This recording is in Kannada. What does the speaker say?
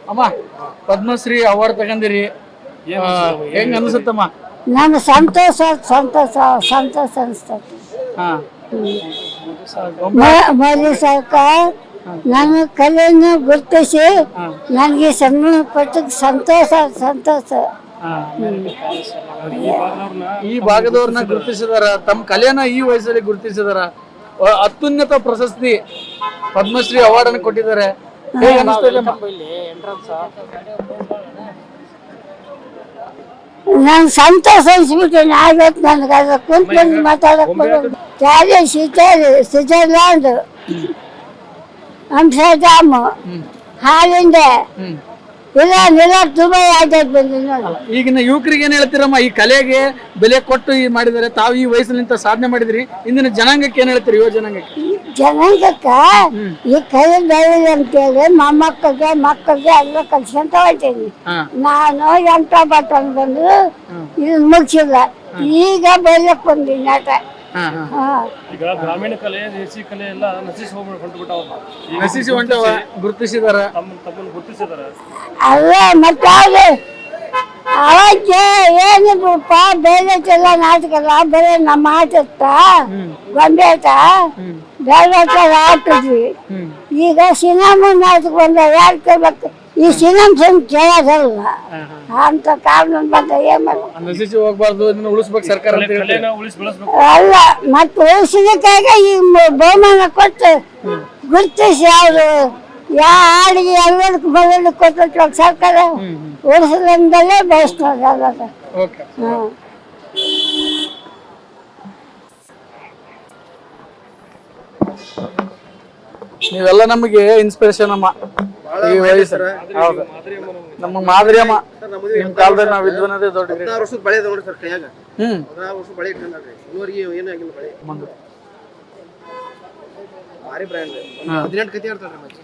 ಅಮ್ಮ ಪದ್ಮಶ್ರೀ ಅವಾರ್ಡ್ ತಗೊಂಡಿರಿ, ಹೆಂಗ್ ಅನ್ಸುತ್ತಮ್ಮ? ನಮ್ಗೆ ಸಂತೋಷ ಸಂತೋಷ ಸಂತೋಷ ಅನಿಸ್ತದೆ. ಹಾ ಮೋದಿ ಸರ್ಕಾರ ನನ್ನ ಕಲೆಯನ್ನು ಗುರುತಿಸಿ ನನಗೆ ಸನ್ಮಾನ ಕೊಟ್ಟಕ್ಕೆ ಸಂತೋಷ ಸಂತೋಷ. ಈ ಭಾಗದವ್ರನ್ನ ಗುರುತಿಸಿದಾರ, ತಮ್ಮ ಕಲೆಯನ್ನ ಈ ವಯಸ್ಸಲ್ಲಿ ಗುರುತಿಸಿದಾರ, ಅತ್ಯುನ್ನತ ಪ್ರಶಸ್ತಿ ಪದ್ಮಶ್ರೀ ಅವಾರ್ಡ್ ಅನ್ನು ಕೊಟ್ಟಿದ್ದಾರೆ. ಹೇಗೆ ಅನಿಸ್ತದೆ? ನಾನು ಸಂತೋಷ ಅನ್ಸ್ಬಿಟ್ಟೇನೆ. ಆಗತ್ತೆ ನನಗೆ ಅದು ಕುಂತ್ಕೊಂಡು ಮಾತಾಡಕ್ಕೆ ಸ್ವಿಟ್ಜರ್ಲ್ಯಾಂಡ್, ಆಮ್ಸ್ಟರ್ಡ್ಯಾಮ್, ಹಾಲಿಂದ ಇಲ್ಲ ದುಬೈ ಆಯ್ತಾಯ್ತು ಬಂದು ನೋಡಿ. ಈಗಿನ ಯುವಕರಿಗೆ ಏನ್ ಹೇಳ್ತೀರಮ್ಮ? ಈ ಕಲೆಗೆ ಬೆಲೆ ಕೊಟ್ಟು ಮಾಡಿದ್ದಾರೆ, ತಾವು ಈ ವಯಸ್ಸಿನಿಂದ ಸಾಧನೆ ಮಾಡಿದ್ರಿ, ಇಂದಿನ ಜನಾಂಗಕ್ಕೆ ಏನ್ ಹೇಳ್ತೀರಿ? ಯುವ ಜನಾಂಗಕ್ಕೆ ಜನಾಂಗಕ್ಕ ಈ ಕೈ ಬೆಳೆದ ಅಂತೇಳಿ ಮಕ್ಕಳಿಗೆ ಎಲ್ಲ ಕಲ್ಸ್ಕೊಂತ ಹೋಗ್ತೀನಿ. ನಾನು ಎಂಟ ಬಟ್ಟನ್ ಬಂದು ಇದನ್ನ ಮುಗಿಸಿಲ್ಲ, ಈಗ ಬೆಳಕ್ ಬಂದೀನಿ ನಾಟ. ಈಗ ಗ್ರಾಮೀಣ ಕಲೆ, ದೇಸಿ ಕಲೆ ಎಲ್ಲ ನಶಿಸಿ ಹೊಂಟವ, ಗುರುತಿಸಿದಾರ, ತಮ್ಮನ್ನು ಗುರುತಿಸಿದಾರ. ಅಲ್ಲ ಮತ್ತೆ ಅವಾಗ ಏನು ಬಿಡಪ್ಪ, ಬೇರೆಲ್ಲ ನಾಟಕಲ್ಲ, ಬರೀ ನಮ್ಮ ಆಟ ಗೊಂಬೆ ಆಟ ಬೇರೆ ಆಡ್ತಿದ್ವಿ. ಈಗ ಸಿನಿಮಾ ನಾಟಕ ಬಂದ ಯಾರು ಕೇಳ್ಬೇಕು? ಈ ಸಿನಿಮಾ ಕೇಳೋದಲ್ಲ ಅಂತ ಕಾರಣ ಬಂದ ಏನ್ ಮಾಡ. ನಶಿಸಿ ಹೋಗ್ಬಾರ್ದು, ಇದನ್ನ ಉಳಿಸ್ಬೇಕು ಸರ್ಕಾರ ಅಂತ ಹೇಳ್ತಾರೆ. ಅಲ್ಲ ಮತ್ತೆ ಉಳಿಸೋದಕ್ಕಾಗ ಈ ಬಹುಮಾನ ಕೊಟ್ಟು ಗುರುತಿಸಿ ಅವರು ಯಾವ ಹಾಡಿಗೆ ಎಲ್ಲದಕ್ಕೂ ಬದಲು ಕೊಟ್ಟು ಸರ್ಕಾರ ಉಳಿಸೋದ್ರಿಂದಲೇ ಬಯಸ್ತಾರೆ. ಓಕೆ. ನೀವೆಲ್ಲ ನಮಗೆ ಇನ್ಸ್ಪಿರೇಷನ್ ಅಮ್ಮ ಈ ವಯಸ್ಸು. ಹೌದು, ನಮ್ಮ ಮಾದರಿ ಅಮ್ಮ. ನಿಮ್ ಕಾಲದಲ್ಲಿ ನಾವ್ ಇದ್ವನ್ನೋದೇ ದೊಡ್ಡ. 16 ವರ್ಷದ ಬಳೆ ನೋಡಿ ಸರ್ ಕೈಯಾಗ. 16 ವರ್ಷದ ಬಳೆ ಇಟ್ಕೊಂಡ್ರಿ. ಇನ್ನೂರಿಗೆ ಏನೂ ಆಗಿಲ್ಲ ಬಳೆ. ಭಾರಿ ಬ್ರ್ಯಾಂಡ್. 18 ಕತಿ ಇರ್ತಾಳ್ರಿ ಮಚ್ಚಿ.